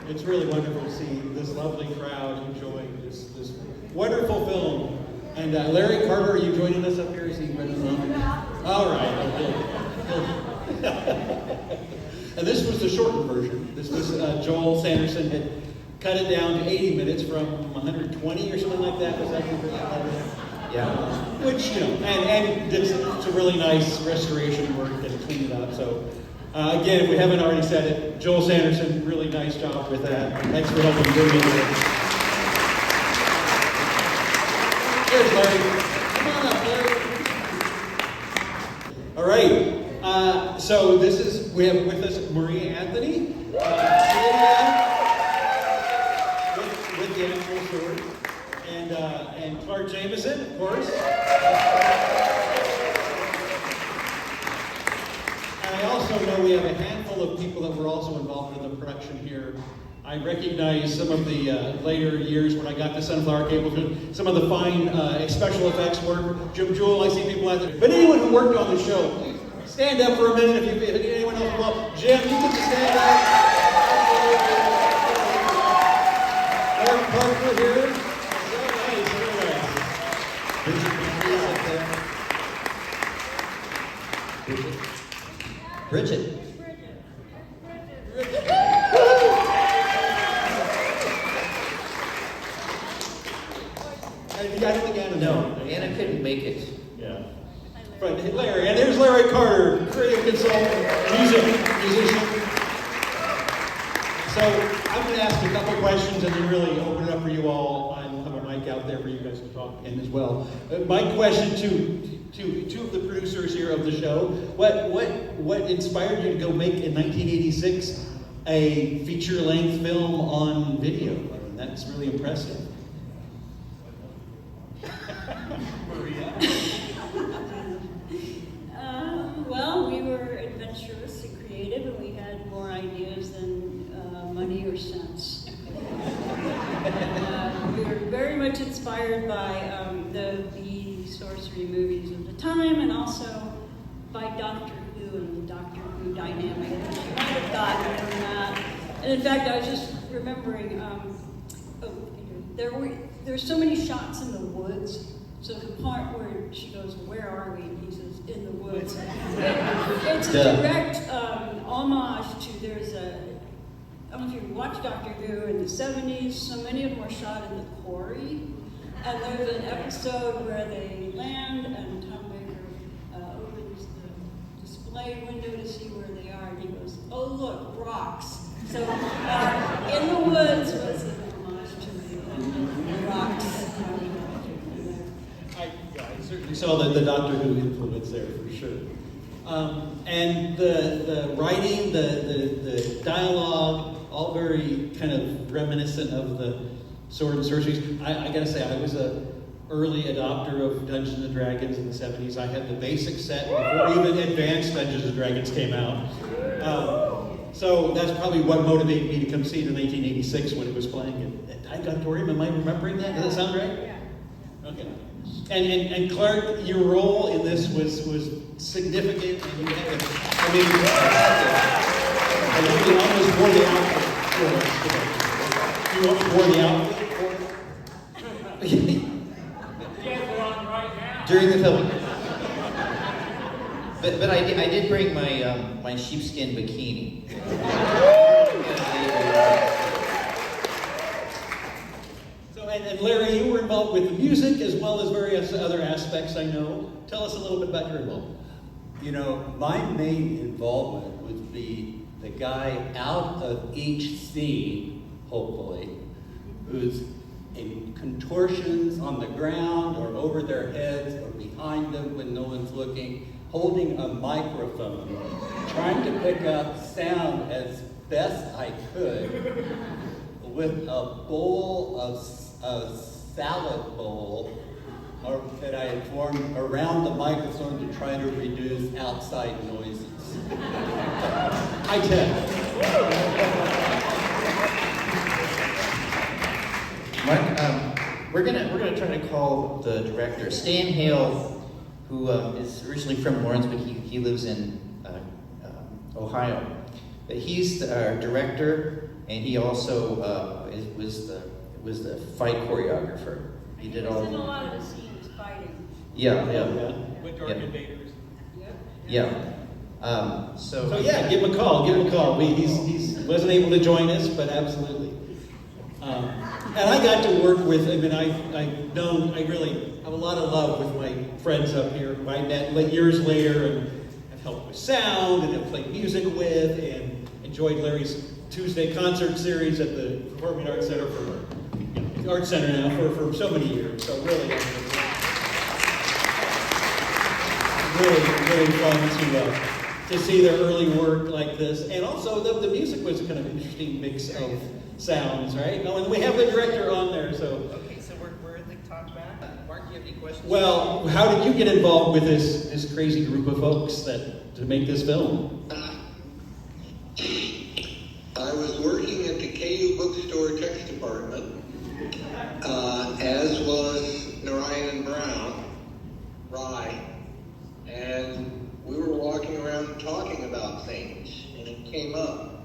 It's really wonderful to see this lovely crowd enjoying this wonderful film. And Larry Carter, are you joining us up here? Is he ready to leave? All right. And this was the shortened version. This was Joel Sanderson had cut it down to 80 minutes from 120 or something like that. Was that the Yeah. Which, you know, and did some really nice restoration work and cleaned it up. So, again, if we haven't already said it, Joel Sanderson, really nice job with that. Thanks for helping bring it in. There's Larry. Come on up, Larry. All right. So we have with us Maria Anthony, with the actual sword, and Clark Jamison, of course. And I also know we have a handful of people that were also involved in the production here. I recognize some of the later years when I got to Sunflower Cable, some of the fine special effects work. Jim Jewell, I see people out there. But anyone who worked on the show, please stand up for a minute if anyone else involved. Jim, you get to stand up. Mark Parker here. So nice, very nice. Bridget. I don't think Anna. No, Anna couldn't make it. Yeah. But Larry, and there's Larry Carter, creative consultant, musician. So I'm going to ask a couple questions and then really open it up for you all. I'll have a mic out there for you guys to talk in as well. My question to two of the producers here of the show: what inspired you to go make in 1986 a feature-length film on video? I mean, that's really impressive. Maria. Well, we were adventurous and creative, and we had more ideas than money or sense. We were very much inspired by the sorcery movies of the time, and also by Doctor Who and the Doctor Who dynamic. You might have gotten from that. And in fact, I was just remembering, there's so many shots in the woods. So the part where she goes, "Where are we?" and he says, "In the woods." It's a direct homage to, I don't know if you watched Doctor Who in the 70s, so many of them were shot in the quarry. And there's an episode where they land and Tom Baker opens the display window to see where they are, and he goes, "Oh look, rocks." So In the Woods was an homage to the rocks. I certainly saw the Doctor Who influence there for sure. And the writing, the dialogue, all very kind of reminiscent of the Sword and Sorceries. I gotta say, I was an early adopter of Dungeons and Dragons in the 70s. I had the basic set before even advanced Dungeons and Dragons came out. So that's probably what motivated me to come see it in 1986 when it was playing at Auditorium. Am I remembering that? Does that sound right? Yeah. Okay. And Clark, your role in this was significant, and you had you almost wore the outfit for us today. You wore the outfit for us? During the filming. But I did bring my sheepskin bikini. And Larry, you were involved with the music as well as various other aspects, I know. Tell us a little bit about your involvement. You know, my main involvement would be the guy out of each scene, hopefully, who's in contortions on the ground or over their heads or behind them when no one's looking, holding a microphone, trying to pick up sound as best I could with a bowl of a salad bowl that I had formed around the microphone to try to reduce outside noises. High tech. Mark, we're gonna try to call the director, Stan Hale, who is originally from Lawrence, but he lives in Ohio. But he's our director, and he also was the fight choreographer. He did all. He was in a lot of the scenes fighting. Yeah. With Dark Invaders. Yeah. So yeah, give him a call. He wasn't able to join us, but absolutely. And I got to work with. I really have a lot of love with my friends up here who I met years later, and have helped with sound, and have played music with, and enjoyed Larry's Tuesday concert series at the Performing Arts Center Arts Center now for so many years. So really fun to see their early work like this. And also the music was kind of an interesting mix of sounds, right? Oh, and we have the director on there, so. Okay, so we're at the talk back. Mark, do you have any questions? Well, how did you get involved with this crazy group of folks to make this film? I was working at the KU bookstore text department, as was Narayan Brown, Rye, and we were walking around talking about things, and it came up.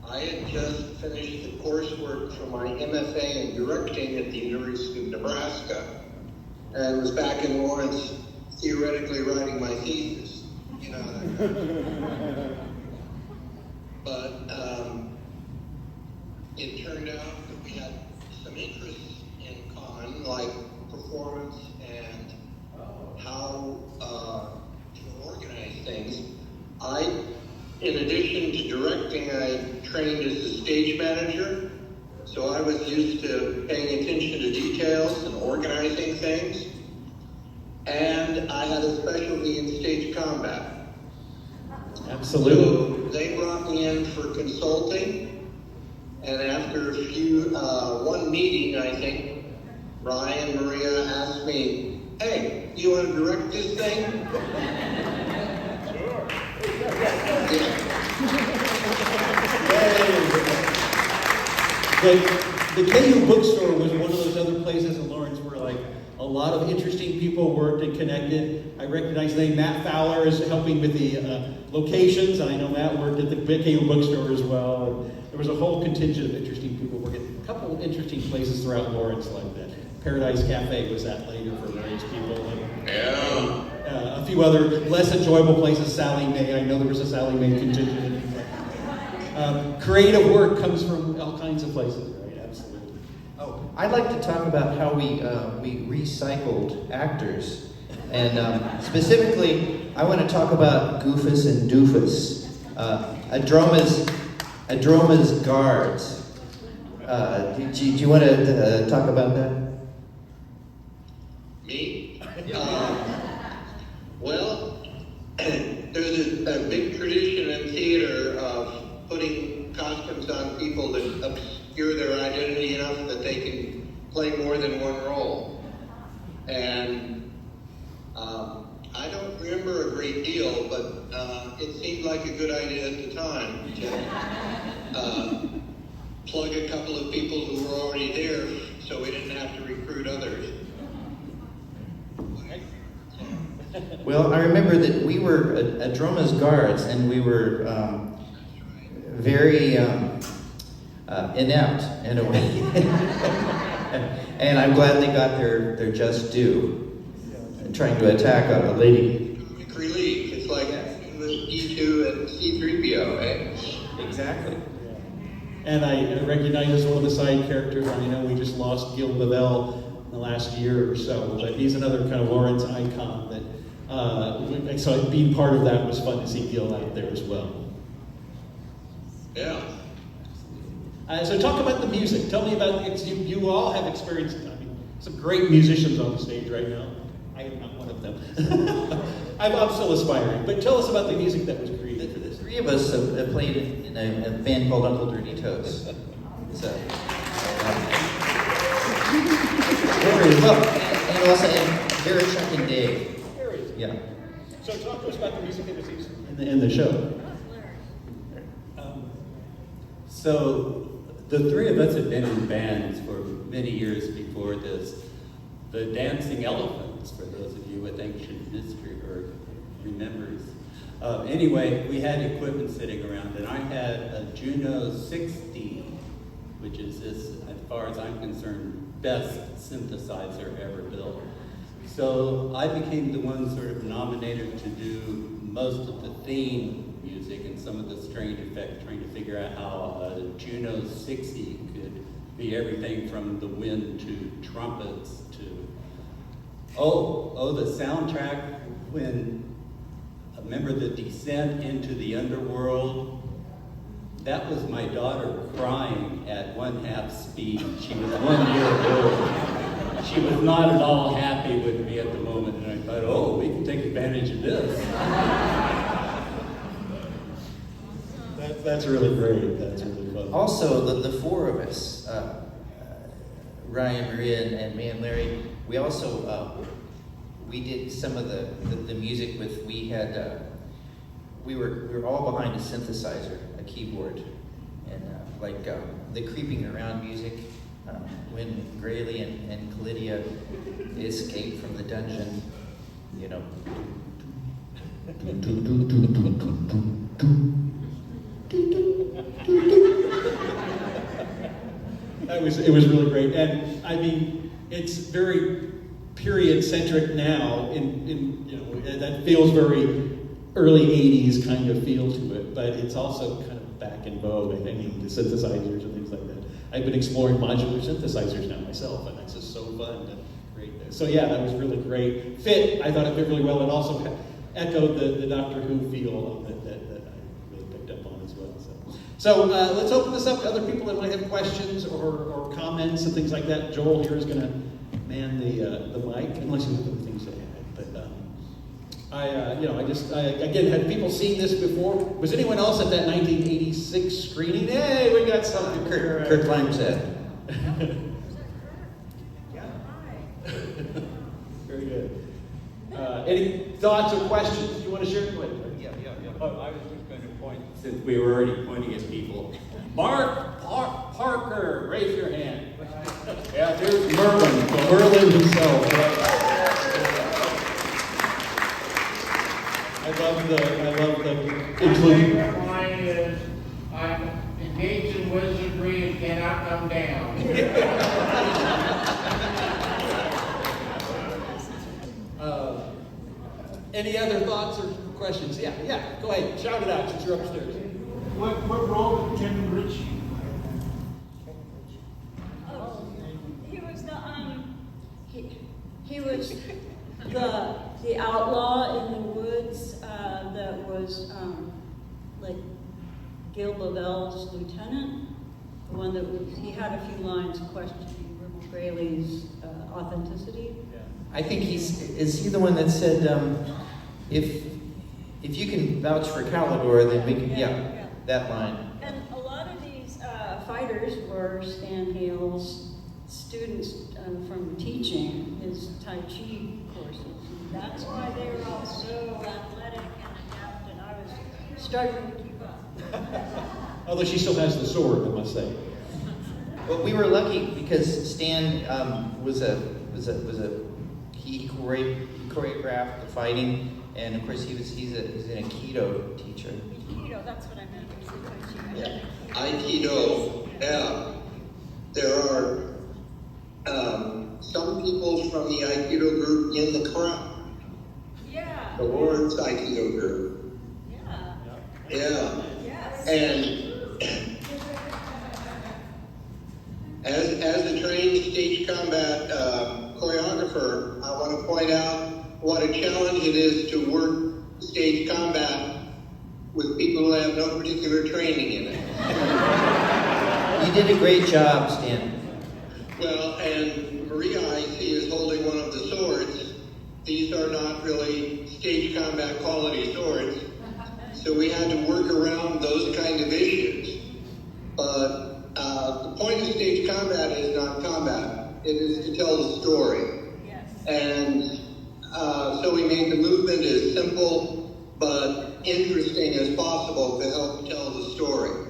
I had just finished the coursework for my MFA in directing at the University of Nebraska, and was back in Lawrence theoretically writing my thesis. You know that. But it turned out that we had some interests in common, like performance and how to organize things. In addition to directing, I trained as a stage manager, so I was used to paying attention to details and organizing things. And I had a specialty in stage combat. Absolutely. So they brought me in for consulting, and after one meeting, I think, Ryan and Maria asked me, "Hey, you want to direct this thing?" Sure. The KU bookstore was one of those other places in Lawrence where a lot of interesting people worked and connected. I recognize the name Matt Fowler is helping with the locations, and I know Matt worked at the KU bookstore as well. And there was a whole contingent of interesting people working. A couple of interesting places throughout Lawrence like that. Paradise Cafe was that later for various people. A few other less enjoyable places, Sally Mae. I know there was a Sally Mae contingent. Creative work comes from all kinds of places, right? Absolutely. Oh, I'd like to talk about how we recycled actors, and specifically, I want to talk about Goofus and Doofus, Adroma's guards. Do you want to talk about that? Me? Well, there's a big tradition in theater of putting costumes on people that obscure their identity enough that they can play more than one role. And I don't remember a great deal, but it seemed like a good idea at the time to plug a couple of people who were already there so we didn't have to recruit others. Well, I remember that we were Adroma's guards, and we were very inept in a way. And I'm glad they got their just due in trying to attack a lady. Comic relief. It's like the E2 and C-3PO, eh? Exactly. And I recognize as one of the side characters. I know we just lost Gil Lavelle in the last year or so, but he's another kind of Lawrence icon that. So being part of that was fun to see Gil out there as well. Yeah. So talk about the music. Tell me about you all have experience. Some great musicians on the stage right now. I am not one of them. I'm still aspiring. But tell us about the music that was created. The three of us have played in a band called Uncle Doritos. So, and also Vera, Chuck, and Dave. Yeah. So talk to us about the music that was used in the show. So the three of us had been in bands for many years before this. The Dancing Elephants, for those of you with ancient history or remembers. Anyway, we had equipment sitting around, and I had a Juno 60, which is, as far as I'm concerned, best synthesizer ever built. So I became the one sort of nominated to do most of the theme music and some of the strange effects, trying to figure out how a Juno 60 could be everything from the wind to trumpets to, the soundtrack when, remember the descent into the underworld? That was my daughter crying at 1/2 speed. She was 1 year old. She was not at all happy with me at the moment, and I thought, we can take advantage of this. That's really great. That's really fun. Also, the four of us, Ryan, Maria, and me and Larry, we also we did some of the music with. We were all behind a synthesizer, a keyboard, and the creeping around music when Grayley and Calydia escaped from the dungeon, you know. It was really great, and I mean, it's very period-centric now. That feels very early '80s kind of feel to it, but it's also kind of back in vogue. I mean, the synthesizers and things like that. I've been exploring modular synthesizers now myself, and it's just so fun to create this. So yeah, that was really great. I thought it fit really well. It also echoed the Doctor Who feel that I really picked up on as well. So let's open this up to other people that might have questions or comments and things like that. Joel here is going to man the mic, unless you have other things to add. But I again, had people seen this before? Was anyone else at that 1986 screening? Hey, we got something. Kurt Lime said. Yeah. Very good. Any thoughts or questions you want to share? Go ahead. Yeah. Oh, I was just going to point, since we were already pointing at people. Mark Parker, raise your hand. Yeah, there's Merlin himself. I love the inclusion. Mine is, I'm engaged in wizardry and cannot come down. Any other thoughts or questions? Yeah, go ahead, shout it out since you're upstairs. What role did Ken Ritchie? Oh, he was he was the outlaw in the woods that was like Gil Lavell's lieutenant. The one that he had a few lines questioning Grayley's authenticity. I think is he the one that said, if you can vouch for Calidor, then we can, that line. And a lot of these fighters were Stan Hale's students from teaching his Tai Chi courses. And that's why they were all so athletic and adept, and I was struggling to keep up. Although she still has the sword, I must say. Well, we were lucky because Stan he choreographed the fighting, and of course he's an Aikido teacher. Aikido, that's what I meant. Yeah. Aikido, yeah. There are some people from the Aikido group in the crowd. Yeah. The Lord's Aikido group. Yeah. Yeah. Yes. And as a trained stage combat choreographer, I want to point out what a challenge it is to work stage combat with people who have no particular training in it. You did a great job, Stan. Well, and Maria, I see, is holding one of the swords. These are not really stage combat quality swords. So we had to work around those kind of issues. But the point of stage combat is not combat. It is to tell the story. Yes. And so we made the movement as simple but interesting as possible to help tell the story.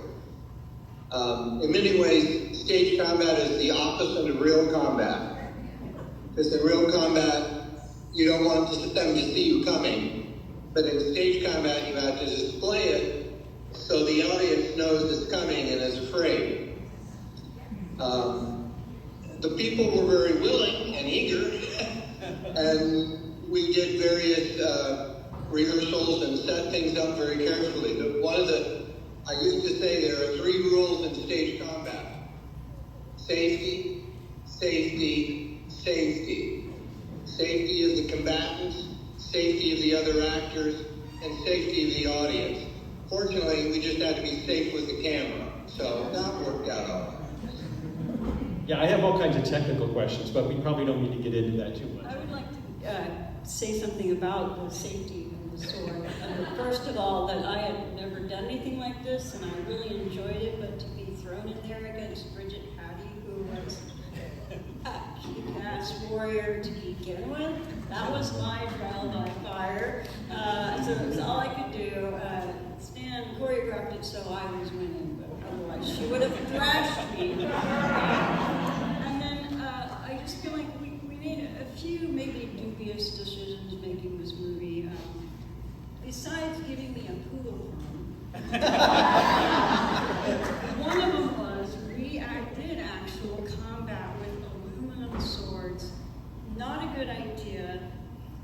In many ways, stage combat is the opposite of real combat. Because in real combat, you don't want them to see you coming. But in stage combat, you have to display it so the audience knows it's coming and is afraid. The people were very willing and eager, and we did various rehearsals and set things up very carefully. But I used to say there are 3 rules in stage combat: safety, safety, safety. Safety of the combatants, safety of the other actors, and safety of the audience. Fortunately, we just had to be safe with the camera, so that worked out all right. Yeah, I have all kinds of technical questions, but we probably don't need to get into that too much. I would like to say something about the safety of the sword. First of all, that I had never done anything like this, and I really enjoyed it, but to be thrown in there against Bridget Hattie, who was a kick-ass warrior to begin with, that was my trial by fire. So it was all I could do. Stan choreographed it so I was winning, but otherwise she would have thrashed me. And then I just feel like we made a few maybe dubious decisions making this movie. Besides giving me a poodle prom. One of them was I did actual combat with aluminum swords. Not a good idea.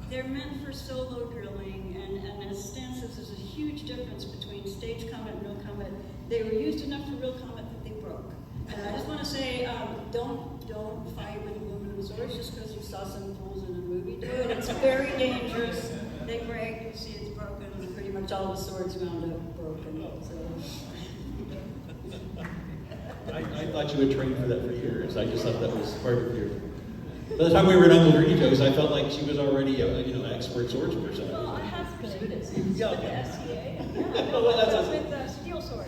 They're meant for solo drilling, and as Stan says, there's a huge difference between stage combat and real combat. They were used enough for real combat that they broke. And I just want to say, don't fight with aluminum swords just because you saw some fools in a movie do it. It's very dangerous. They break, you see it's broken, and pretty much all the swords wound up broken. So. I thought you had trained for that for years. I just thought that was part of your... By the time we were in Uncle Doritos, I felt like she was already an expert swordsperson. Well, I have pursued it since Yeah, the okay. SCA. Oh, well, that's awesome. With the steel sword.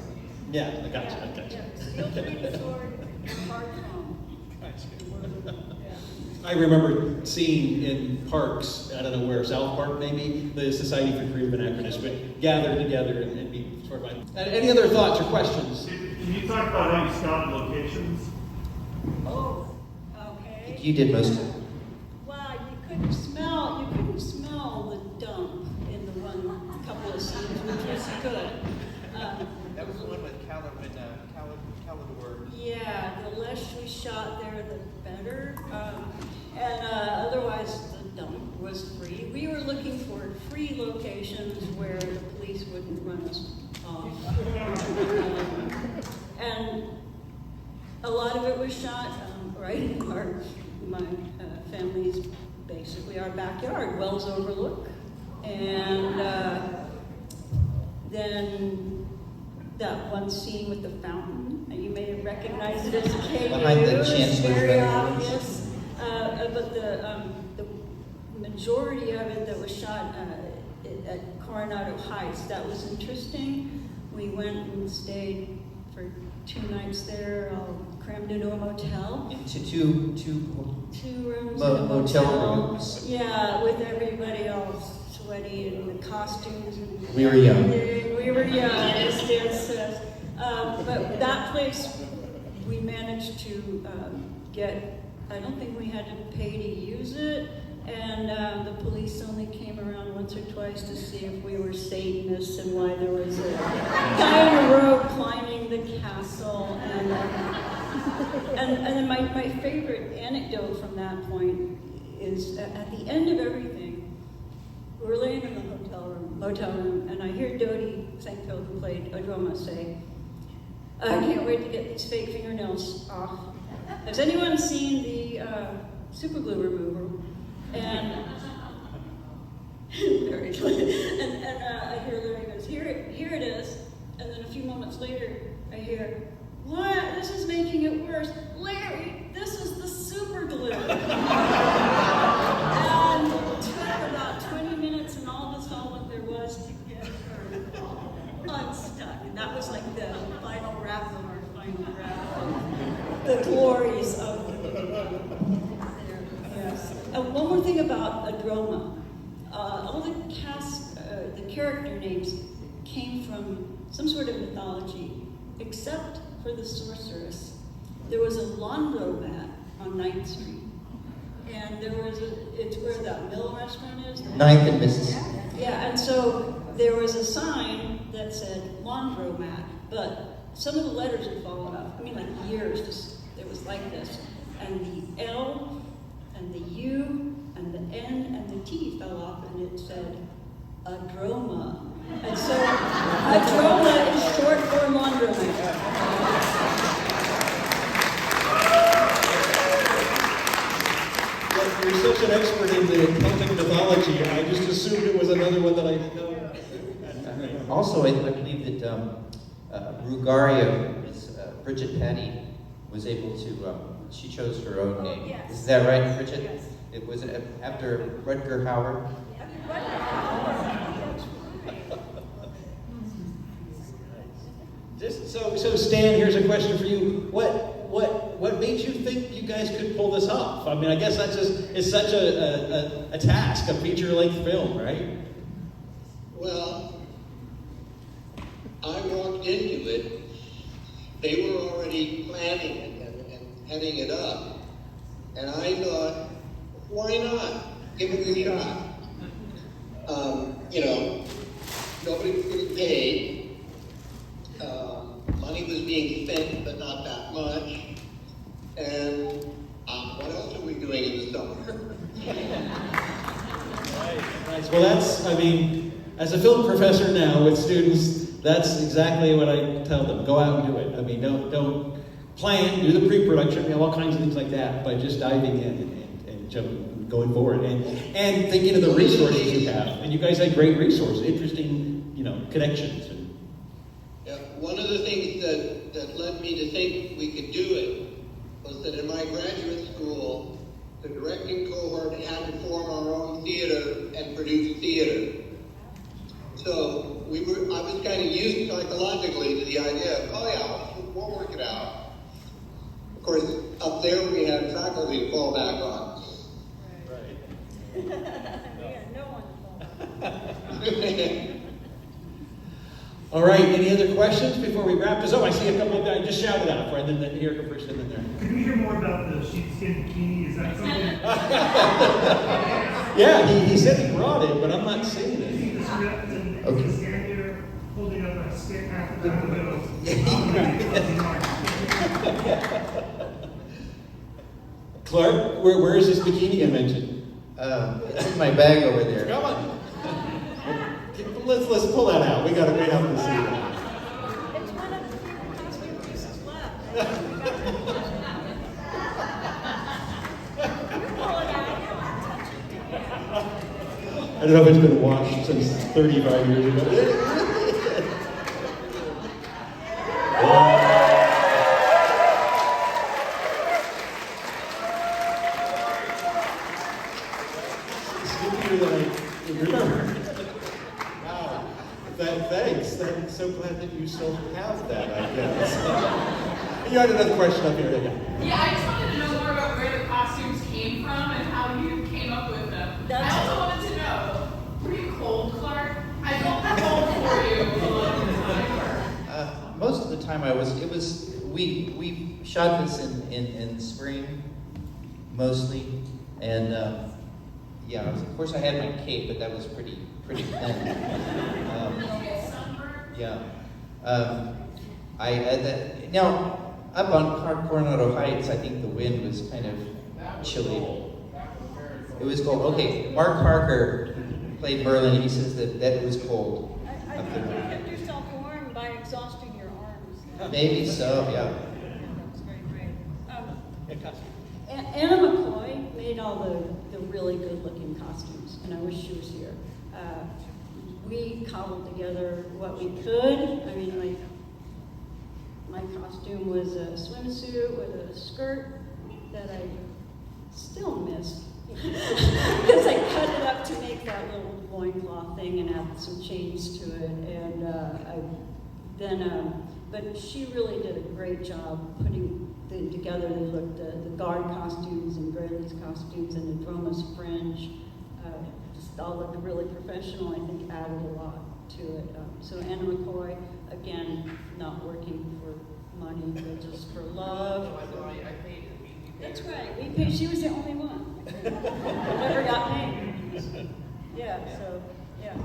Yeah, I got you. Yeah, steel treated sword, hard foam. I remember seeing in parks, I don't know where, South Park maybe, the Society for Creative Anachronists would gather together and be sort of like... Any other thoughts or questions? Can you talk about how you scouted locations? Oh, okay. You did most of it. Well, you couldn't smell the dump in the couple of scenes, which was good. That was the one with Calidor. Yeah, the less we shot there, the better. Otherwise, the dump was free. We were looking for free locations where the police wouldn't run us off. And a lot of it was shot right in my family's, basically our backyard, Wells Overlook. And then that one scene with the fountain, you may have recognized it as a KU. Behind the It's chancellor's very manor. obvious. But the majority of it that was shot at Coronado Heights, that was interesting. We went and stayed for 2 nights there, all crammed into a motel. Into two 2 rooms Mo- in a motel motel. rooms. Yeah, with everybody all sweaty and the costumes. And We were young. everything. We were young, as Stan says. But that place, we managed to get, I don't think we had to pay to use it. And the police only came around once or twice to see if we were Satanists and why there was a guy on the road climbing the castle. And then my favorite anecdote from that point is at the end of everything, we're laying in the motel room, and I hear Dodie Sankfield, who played Odroma, say, "I can't wait to get these fake fingernails off." Has anyone seen the super glue remover? And very good. And I hear Larry goes, here it is. And then a few moments later, I hear, "What? This is making it worse. Larry, this is the super glue." And it took about 20 minutes and all this all there was to get her unstuck. And that was like the final wrap of our final wrap of the glories of the yes. One more thing about Odroma. All the cast, the character names came from some sort of mythology, except for the sorceress. There was a laundromat on 9th Street, and there was it's where that Mill restaurant is. 9th and Mississippi. Yeah, and so there was a sign that said laundromat, but some of the letters had fallen off. I mean, like years, just, it was like this. And the L and the U and the N and the T fell off, and it said Adroma. And so Adroma is short for laundromat. You're such an expert in the Celtic mythology, I just assumed it was another one that I didn't know. Also, I believe that Rugaria, Bridget Patty, was able to, she chose her own name. Yes. Is that right, Bridget? Yes. It was after Rutger Hauer. So Stan, here's a question for you. What made you think you guys could pull this off? I mean, I guess that's just, it's such a task, a feature-length film, right? Well, I walked into it, they were already planning it and heading it up, and I thought, why not? Give it a shot. Nobody was getting paid. Money was being spent, but not that much. And what else are we doing in the summer? Nice. Well, that's, I mean, as a film professor now with students, that's exactly what I tell them. Go out and do it. I mean, don't plan, do the pre-production, all kinds of things like that, but just diving in and going forward and thinking of the resources you have. And you guys had great resources, interesting, connections. Yeah, one of the things that led me to think we could do it was that in my graduate school, the directing cohort had to form our own theater and produce theater. So I was kind of used psychologically to the idea of, oh yeah, we'll work it out. Of course, up there we had faculty to fall back on. Right. Yeah, no one to fall back. All right, any other questions before we wrap this up? I see a couple of guys just shouted out for it, and then here, go first, and then there. Could we hear more about the sheepskin bikini? Is that something? Yeah, he said he brought it, but I'm not seeing You it. see the script and Okay. you can stand there holding up a stick half the time and go, Clark, where is this bikini I mentioned? It's in my bag over there. Come on. Let's pull that out. We have to see it. It's one of the few costume pieces left. You pull it out. I don't know if it's been washed since 35 years ago. Thanks. I'm so glad that you still have that, I guess. You had another question up here. Yeah, I just wanted to know more about where the costumes came from and how you came up with them. That's- I also wanted to know, were you cold, Clark? I felt cold for you a lot of the time. Most of the time we shot this in spring, mostly, and of course I had my cape, but that was pretty thin. Yeah. Now, up on Coronado Heights, I think the wind was kind of chilly. It was cold. Okay, Mark Parker played Merlin. He says that it was cold. I up think you there. kept yourself warm by exhausting your arms. Maybe so, yeah. That's great. Anna McCoy made all the really good-looking costumes, and I wish she was here. We cobbled together what we could. I mean, my costume was a swimsuit with a skirt that I still miss. Because I cut it up to make that little loincloth thing and add some chains to it. And but she really did a great job putting together the guard costumes and Brayley's costumes and the Droma's fringe. Just all looked really professional. I think added a lot to it. So Anna McCoy, again, not working for money, but just for love. That's right. We paid. She was the only one. Never got paid. Yeah. So yeah.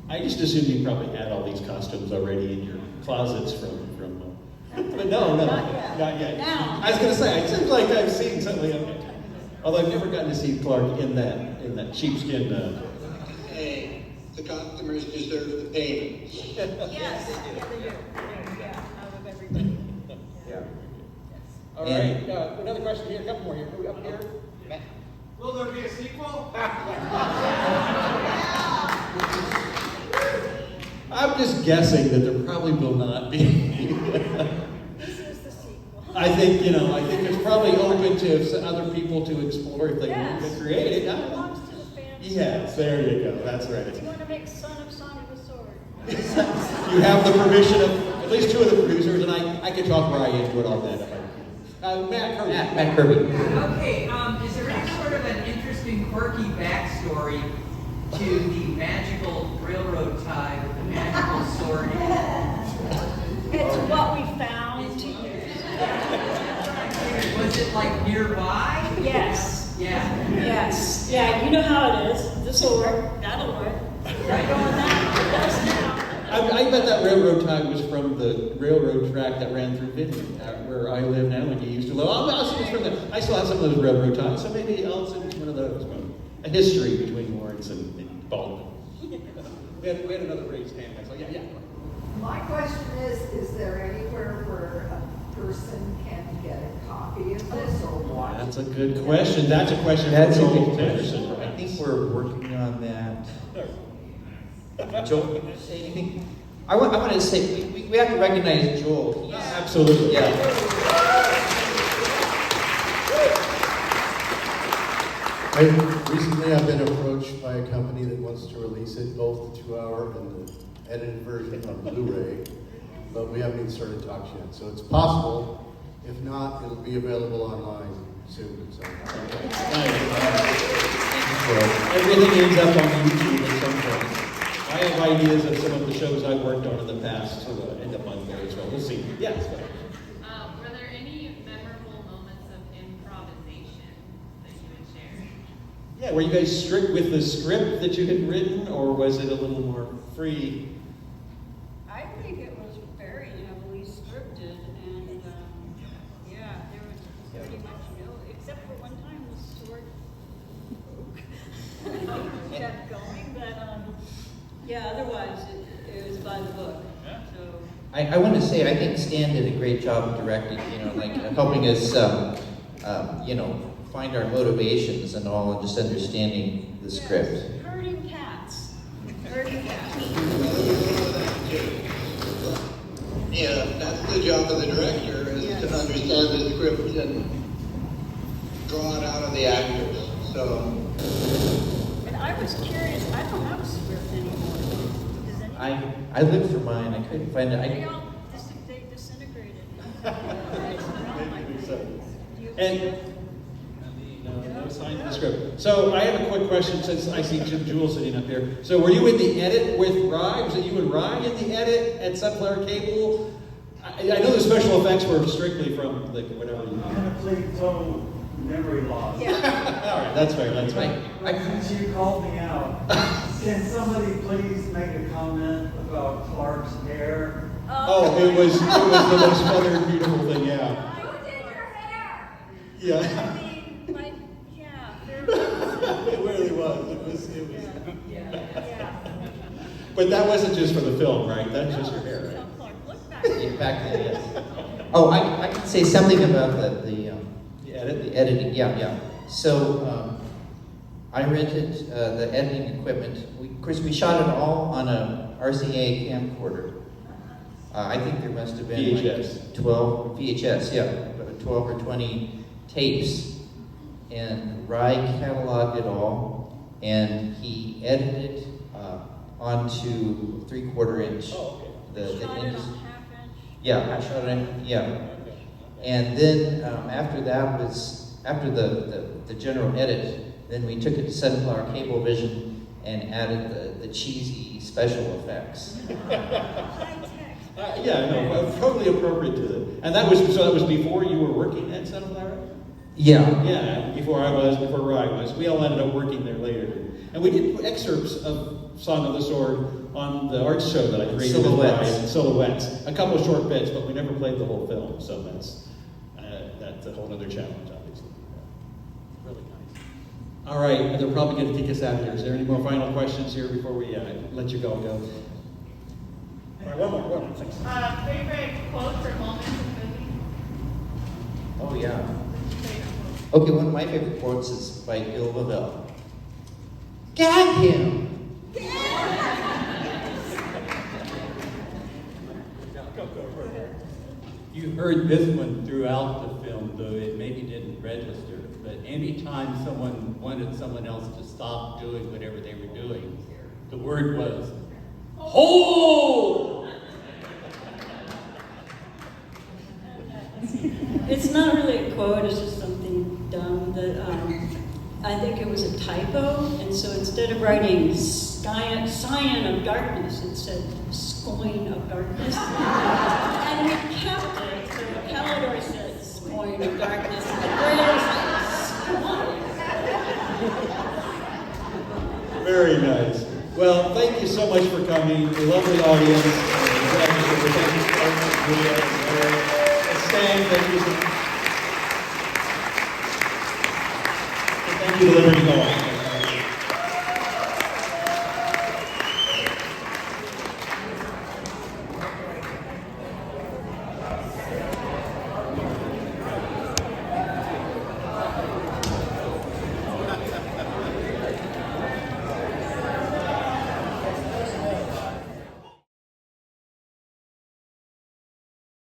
I just assumed you probably had all these costumes already in your closets from but no, Not yet. not yet. Now. I was going to say, it seems like I've seen something. Although I've never gotten to see Clark in that sheepskin. Hey, the customers deserve the payment. Yes, yeah, they do. Yeah, out of everybody. Yeah. All right, another question here, a couple more here. Up here. Matt. Will there be a sequel? I'm just guessing that there probably will not be. This is the sequel. I think it's probably open to other people to explore if they want to Yes. create it. It belongs to the fans. Yes, there you go. That's Do you right. want to make Son of the Sword? You have the permission of at least two of the producers, and I could talk Ryan into it on that if I can. Matt Kirby. Matt Kirby. Okay, is there any sort of an interesting, quirky backstory to the magical railroad tie with the magical sword? It's what we found to use. Was it like nearby? Yes. Yeah. Yes. Yeah, you know how it is. The sword, that'll work. Right on that. That's now. I bet that railroad tie was from the railroad track that ran through Vinton, where I live now, and you used to live. I still have some of those railroad ties, so maybe I'll send you one of those. A history between Lawrence and Baldwin. We had another raised hand. So yeah. My question is there anywhere where a person can get a copy of this or watch? That's a good question. That's a question That's a for good Joel question. Anderson. I think we're working on that. Joel, you want to say anything? I want to say, we have to recognize Joel. He's, Absolutely. yeah. Recently, I've been approached by a company that wants to release it, both the 2-hour and the edited version on Blu-ray, but we haven't even started talks yet. So it's possible. If not, it'll be available online soon. So. Everything ends up on YouTube at some point. I have ideas of some of the shows I've worked on in the past to end up on there as well. We'll see. Yes. Were there any memorable moments of improvisation that you would share? Yeah, were you guys strict with the script that you had written, or was it a little more free? I think it was very heavily scripted, and yeah, there was pretty much except for one time the sword broke. Kept going, but yeah, otherwise it was by the book. So I want to say, I think Stan did a great job of directing, helping us, find our motivations and all, and just understanding the script. yes, herding cats. Herding cats. Yeah, that's the job of the director, is to understand the script and draw it out of the actors. So. And I was curious, I don't have a script anymore. Does anyone? I looked for mine, I couldn't find it. They all they disintegrated. And no sign of the script. So I have a quick question since I see Jim Jewell sitting up here. So were you in the edit with Rye? Was it you and Rye in the edit at Sunflower Cable? I know the special effects were strictly from whatever you Complete total memory loss. Yeah. All right, that's fair. That's right. Since you called me out, can somebody please make a comment about Clark's hair? Oh, it was the most feathered, beautiful thing. Yeah. Who did your hair? Yeah. I mean, very good. It really was. It was. Yeah. But that wasn't just for the film, right? That's just your hair, right? So Clark, look back. In fact, yes. Oh, I can say something about the editing. Yeah. So I rented the editing equipment. Of course, we shot it all on a RCA camcorder. I think there must have been VHS. like 12 VHS, yeah, 12 or 20 tapes, and Rye cataloged it all, and he edited onto 3/4 inch. Oh, okay. The Shot it inch. on half inch. Yeah, I shot it in, yeah. And then after that was, after the general edit, then we took it to Sunflower Cablevision and added the cheesy special effects. Yeah, no, totally appropriate to them. And that was before you were working at Sunflower? Yeah. Yeah, before Rye was. We all ended up working there later. And we did excerpts of Song of the Sword on the arts show that I created Silhouettes. with Brian, Silhouettes. A couple of short bits, but we never played the whole film, so that's a whole other challenge, obviously. Really nice. All right, they're probably going to kick us out of here. Is there any more final questions here before we let you go? All right, one more. Thanks. Favorite quotes or moments in the movie? Oh, yeah. Favorite quote. Okay, one of my favorite quotes is by Bill Lavelle. Gag him! You heard this one throughout the film, though it maybe didn't register, but anytime someone wanted someone else to stop doing whatever they were doing, the word was, hold! It's not really a quote, it's just something dumb that I think it was a typo, and so instead of writing cyan of darkness, it said scoin of darkness. And we kept it, so Calidor said scoin of darkness, and the Braille said scoin. Very nice. Well, thank you so much for coming. A lovely audience. Thank you to Liberty Hall.